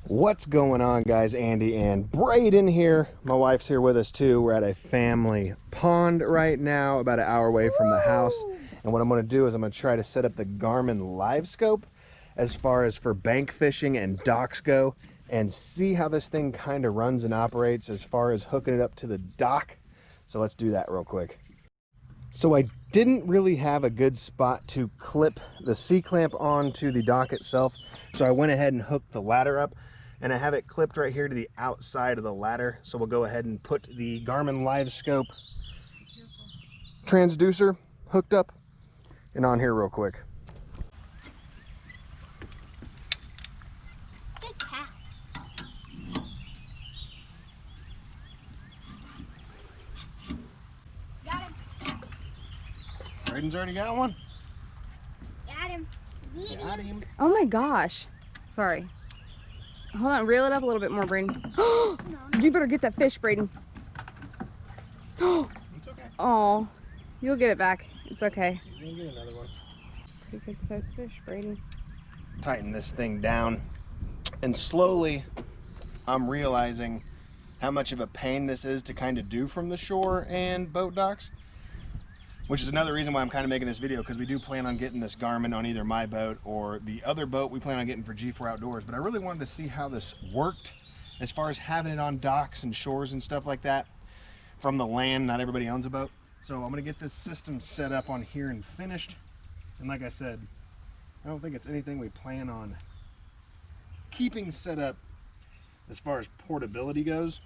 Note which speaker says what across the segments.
Speaker 1: What's going on, guys? Andy and Braden here. My wife's here with us too. We're at a family pond right now, about an hour away from the house. And what I'm going to do is I'm going to try to set up the Garmin livescope as far as for bank fishing and docks go, and see how this thing kind of runs and operates as far as hooking it up to the dock. So let's do that real quick. So I didn't really have a good spot to clip the C-clamp onto the dock itself, so I went ahead and hooked the ladder up, and I have it clipped right here to the outside of the ladder. So we'll go ahead and put the Garmin livescope transducer hooked up and on here real quick.
Speaker 2: Good cat. Got him.
Speaker 1: Braden's already got one.
Speaker 2: Got him.
Speaker 1: Got him.
Speaker 3: Oh my gosh. Sorry. Hold on, reel it up a little bit more, Braden. You better get that fish, Braden.
Speaker 1: It's okay.
Speaker 3: Oh, you'll get it back. It's okay.
Speaker 1: He's gonna get another one.
Speaker 3: Pretty good sized fish, Braden.
Speaker 1: Tighten this thing down, and slowly I'm realizing how much of a pain this is to kind of do from the shore and boat docks, which is another reason why I'm kind of making this video, because we do plan on getting this Garmin on either my boat or the other boat we plan on getting for G4 Outdoors. But I really wanted to see how this worked as far as having it on docks and shores and stuff like that from the land. Not everybody owns a boat. So I'm going to get this system set up on here and finished. And like I said, I don't think it's anything we plan on keeping set up as far as portability goes.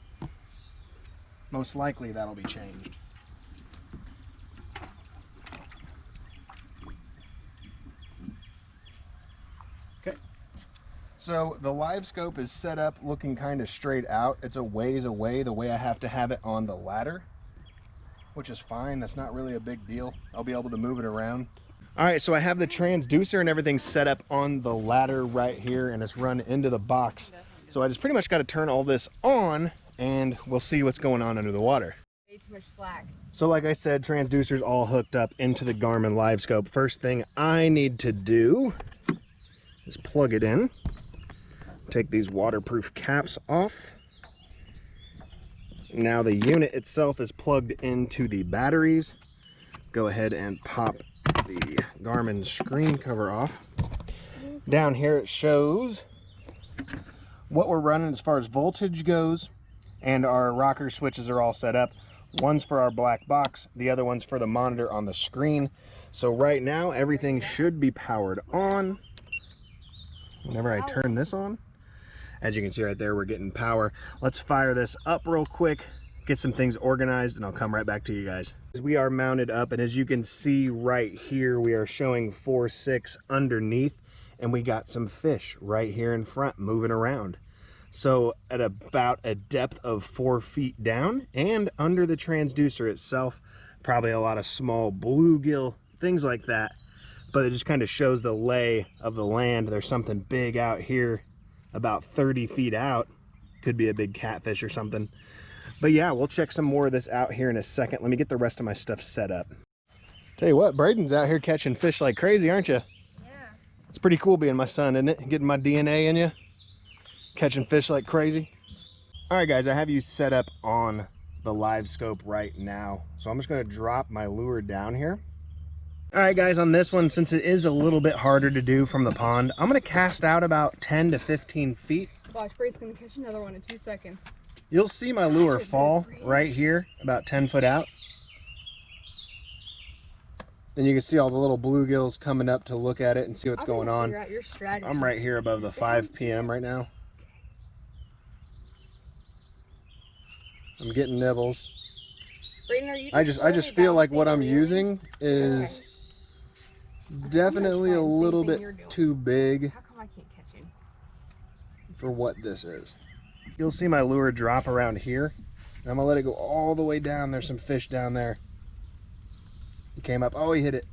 Speaker 1: Most likely that'll be changed. Okay, so the live scope is set up looking kind of straight out. It's a ways away the way I have to have it on the ladder, which is fine. That's not really a big deal. I'll be able to move it around. All right, so I have the transducer and everything set up on the ladder right here, and it's run into the box. So I just pretty much got to turn all this on, and we'll see what's going on under the water.
Speaker 3: Way too much slack.
Speaker 1: So like I said, transducer's all hooked up into the Garmin livescope. First thing I need to do is plug it in. Take these waterproof caps off. Now the unit itself is plugged into the batteries. Go ahead and pop the Garmin screen cover off. Down here it shows what we're running as far as voltage goes, and our rocker switches are all set up. One's for our black box, the other one's for the monitor on the screen. So right now everything should be powered on. Whenever I turn this on, as you can see right there, we're getting power. Let's fire this up real quick, get some things organized, and I'll come right back to you guys. We are mounted up, and as you can see right here, we are showing 4.6 underneath, and we got some fish right here in front moving around. So at about a depth of 4 feet down, and under the transducer itself, probably a lot of small bluegill, things like that. But it just kind of shows the lay of the land. There's something big out here about 30 feet out. Could be a big catfish or something. But yeah, we'll check some more of this out here in a second. Let me get the rest of my stuff set up. Tell you what, Braden's out here catching fish like crazy, aren't you?
Speaker 3: Yeah.
Speaker 1: It's pretty cool being my son, isn't it? Getting my DNA in you, catching fish like crazy. All right, guys, I have you set up on the live scope right now. So I'm just gonna drop my lure down here. All right, guys, on this one, since it is a little bit harder to do from the pond, I'm gonna cast out about 10 to 15 feet.
Speaker 3: Watch, Braden's gonna catch another one in 2 seconds.
Speaker 1: You'll see my lure fall right here, about 10 foot out. And you can see all the little bluegills coming up to look at it and see what's going on. I'm right here above the 5 p.m. right now. I'm getting nibbles.
Speaker 3: Braden, are you
Speaker 1: I just feel like what I'm using is definitely a little bit too big
Speaker 3: How come I can't catch him?
Speaker 1: for what this is. You'll see my lure drop around here, and I'm gonna let it go all the way down. There's some fish down there. He came up. Oh, he hit it.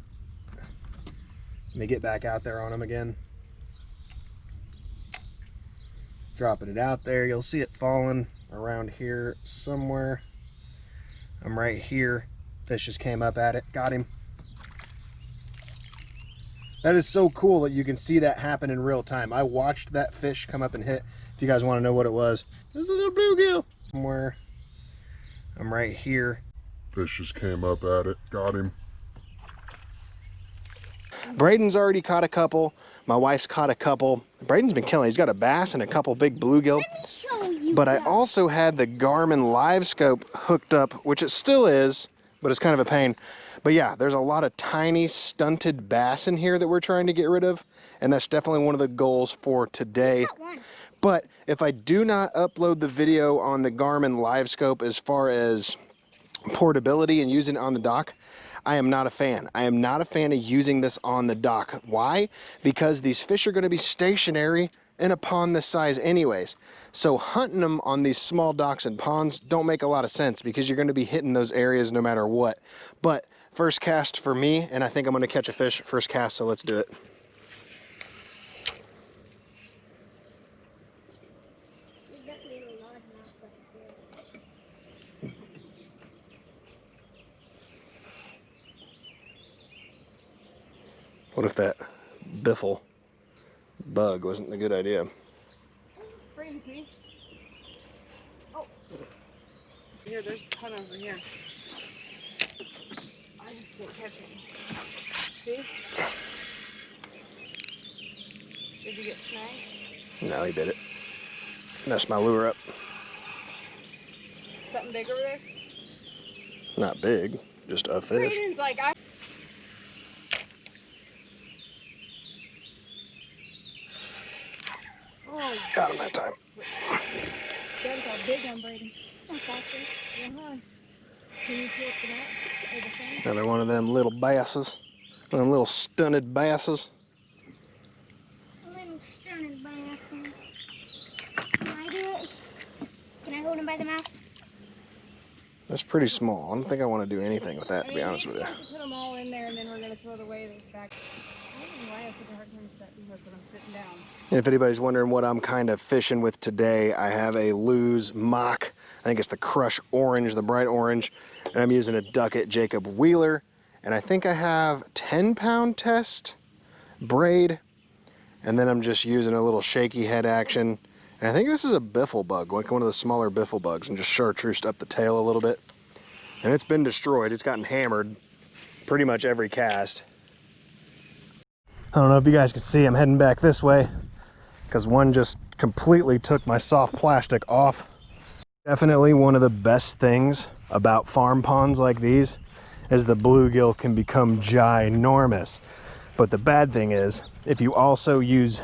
Speaker 1: Let me get back out there on him again. Dropping it out there. You'll see it falling around here somewhere. I'm right here. Fish just came up at it. Got him. That is so cool that you can see that happen in real time. I watched that fish come up and hit. If you guys want to know what it was, this is a bluegill. Somewhere, I'm right here.
Speaker 4: Fish just came up at it, got him.
Speaker 1: Braden's already caught a couple. My wife's caught a couple. Braden's been killing. He's got a bass and a couple big bluegill.
Speaker 2: Let me show you.
Speaker 1: But I
Speaker 2: that.
Speaker 1: also had the Garmin livescope hooked up, which it still is, but it's kind of a pain. But yeah, there's a lot of tiny stunted bass in here that we're trying to get rid of, and that's definitely one of the goals for today. But if I do not upload the video on the Garmin livescope as far as portability and using it on the dock, I am not a fan. I am not a fan of using this on the dock. Why? Because these fish are going to be stationary in a pond this size anyways. So hunting them on these small docks and ponds don't make a lot of sense because you're going to be hitting those areas no matter what. But first cast for me, and I think I'm going to catch a fish first cast, so let's do it. What if that biffle bug wasn't a good idea?
Speaker 3: Crazy. Oh. Here, there's a ton over here. I just can't catch it. See? Did you get snagged?
Speaker 1: No, he bit it. Messed my lure up.
Speaker 3: Something big over there?
Speaker 1: Not big, just a fish.
Speaker 3: Braden's like, Oh,
Speaker 1: Got him that time.
Speaker 2: That's a big one, Brady. That's awesome. Can you pull up the net or the phone?
Speaker 1: Another one of them little basses. One of them little stunted basses.
Speaker 2: A little stunted by accident. Can I do it? Can I hold him by the mouth?
Speaker 1: That's pretty small. I don't think I want to do anything with that, to be honest with you.
Speaker 3: We're supposed to put them all in there and then we're going to throw the weight back. I don't know why I have such a hard time with that because when I'm sitting down.
Speaker 1: And if anybody's wondering what I'm kind of fishing with today, I have a Lew's Mock. I think it's the Crush Orange, the bright orange. And I'm using a Duckett Jacob Wheeler. And I think I have 10-pound test braid. And then I'm just using a little shaky head action. And I think this is a biffle bug, like one of the smaller biffle bugs, and just chartreused up the tail a little bit. And it's been destroyed. It's gotten hammered pretty much every cast. I don't know if you guys can see, I'm heading back this way because one just completely took my soft plastic off. Definitely one of the best things about farm ponds like these is the bluegill can become ginormous. But the bad thing is, if you also have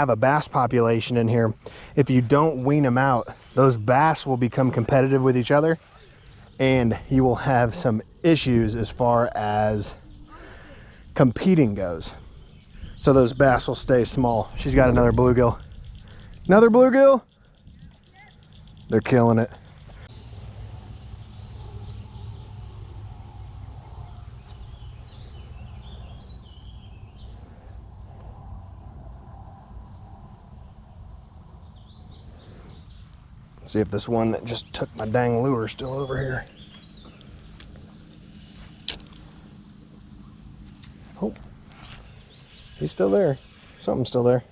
Speaker 1: a bass population in here, if you don't wean them out, those bass will become competitive with each other and you will have some issues as far as competing goes. So those bass will stay small. She's got another bluegill. Another bluegill? They're killing it. See if this one that just took my dang lure is still over here. Oh, he's still there. Something's still there.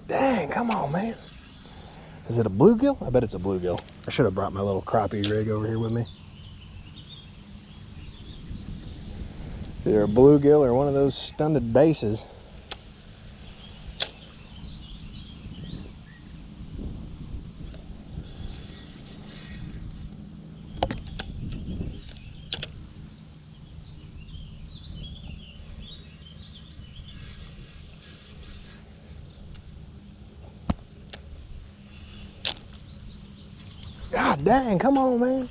Speaker 1: Dang, come on, man. Is it a bluegill? I bet it's a bluegill. I should have brought my little crappie rig over here with me. It's either a bluegill or one of those stunted bases. God dang, come on, man.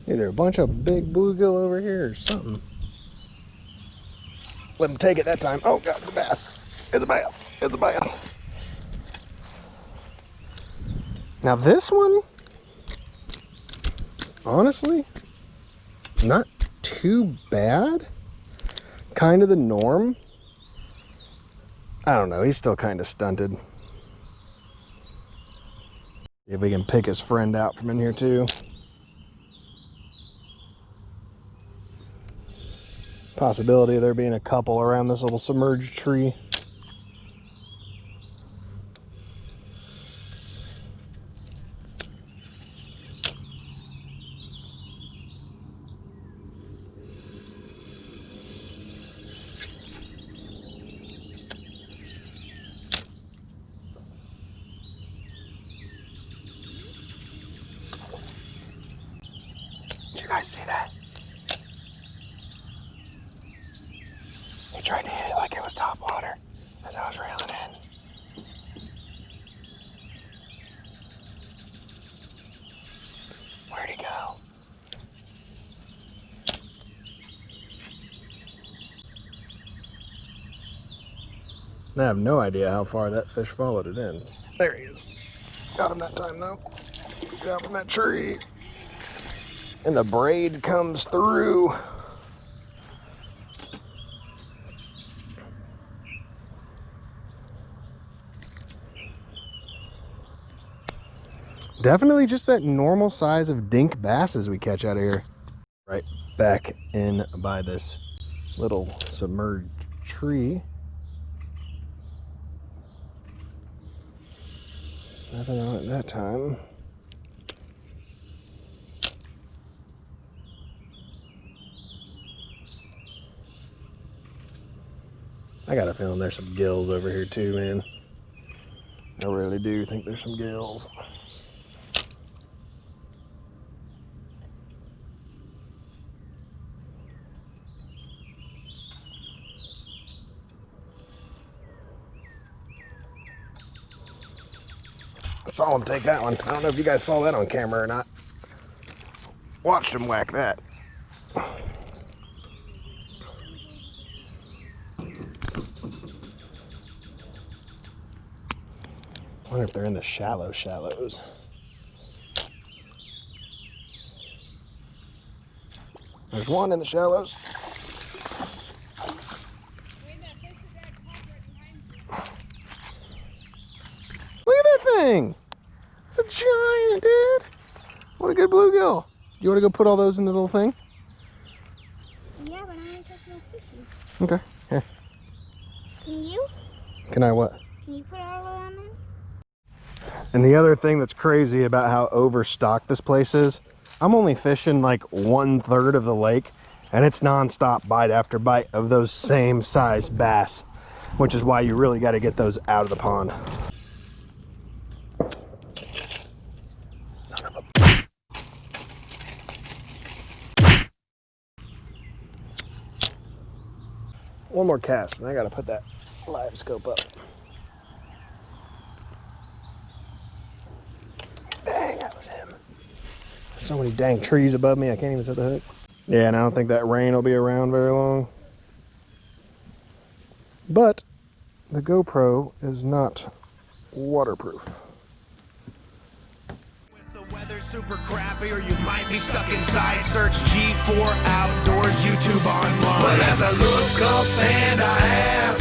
Speaker 1: Either a bunch of big bluegill over here or something. Let him take it that time. Oh God, it's a bass. It's a bass. It's a bass. Now this one, honestly, not too bad. Kind of the norm. I don't know, he's still kind of stunted. See if we can pick his friend out from in here too. Possibility of there being a couple around this little submerged tree. Did you guys see that? He tried to hit it like it was top water as I was reeling in. Where'd he go? I have no idea how far that fish followed it in. There he is. Got him that time though. Get out from that tree. And the braid comes through. Definitely just that normal size of dink basses we catch out of here. Right back in by this little submerged tree. Nothing on it that time. I got a feeling there's some gills over here too, man. I really do think there's some gills. I saw him take that one. I don't know if you guys saw that on camera or not. Watched him whack that. I wonder if they're in the shallows. There's one in the shallows. Look at that thing. It's a giant, dude. What a good bluegill. You want to go put all those in the little thing?
Speaker 2: Yeah, but I don't touch no fishes.
Speaker 1: Okay, here.
Speaker 2: Can you?
Speaker 1: Can I what?
Speaker 2: Can you put all of them in?
Speaker 1: And the other thing that's crazy about how overstocked this place is, I'm only fishing like 1/3 of the lake, and it's non-stop bite after bite of those same size bass, which is why you really got to get those out of the pond. Son of a... One more cast, and I got to put that live scope up. Dang, that was him. So many dang trees above me, I can't even set the hook. Yeah, and I don't think that rain will be around very long. But the GoPro is not waterproof.
Speaker 5: If the weather's super crappy or you might be stuck inside, search G4 Outdoors YouTube online. But as I look up and I am